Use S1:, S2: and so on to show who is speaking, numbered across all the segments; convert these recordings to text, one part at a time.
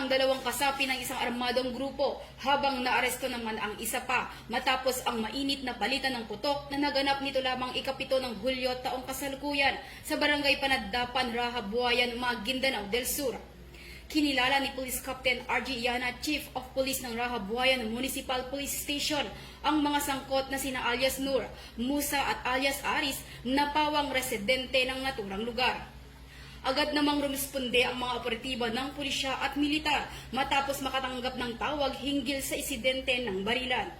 S1: ang dalawang kasapi ng isang armadong grupo habang naaresto naman ang isa pa matapos ang mainit na palitan ng putok na naganap nito lamang ikapito ng Hulyo taong kasalukuyan sa barangay Panagdapan, Raha, Buayan, Maguindanao del Sur. Kinilala ni Police Captain RG Yana, Chief of Police ng Raha, Buayan Municipal Police Station, ang mga sangkot na sina alias Nur, Musa at alias Aris na pawang residente ng naturang lugar. Agad namang rumisponde ang mga operatiba ng pulisya at militar matapos makatanggap ng tawag hinggil sa insidente ng barilan.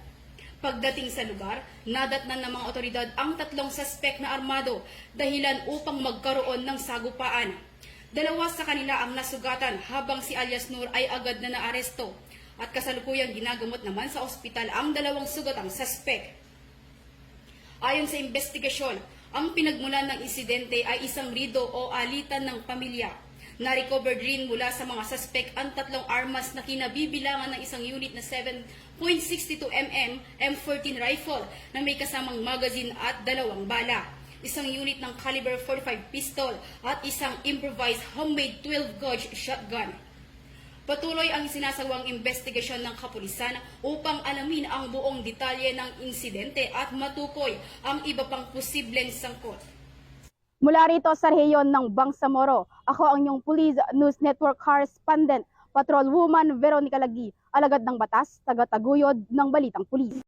S1: Pagdating sa lugar, nadatnan ng mga otoridad ang tatlong suspect na armado dahilan upang magkaroon ng sagupaan. Dalawa sa kanila ang nasugatan habang si alias Nur ay agad na naaresto at kasalukuyang ginagamot naman sa ospital ang dalawang sugatang suspect. Ayon sa investigasyon, ang pinagmulan ng insidente ay isang rido o alitan ng pamilya. Na-recovered rin mula sa mga suspect ang tatlong armas na kinabibilangan ng isang unit na 7.62mm M14 rifle na may kasamang magazine at dalawang bala, isang unit ng caliber 45 pistol at isang improvised homemade 12-gauge shotgun. Patuloy ang sinasawang investigasyon ng kapulisan upang alamin ang buong detalye ng insidente at matukoy ang iba pang posibleng sangkot.
S2: Mula rito sa rehiyon ng Bangsamoro, ako ang inyong Police News Network Correspondent, Patrolwoman Veronica Lagi, alagad ng batas, taga-taguyod ng Balitang Pulis.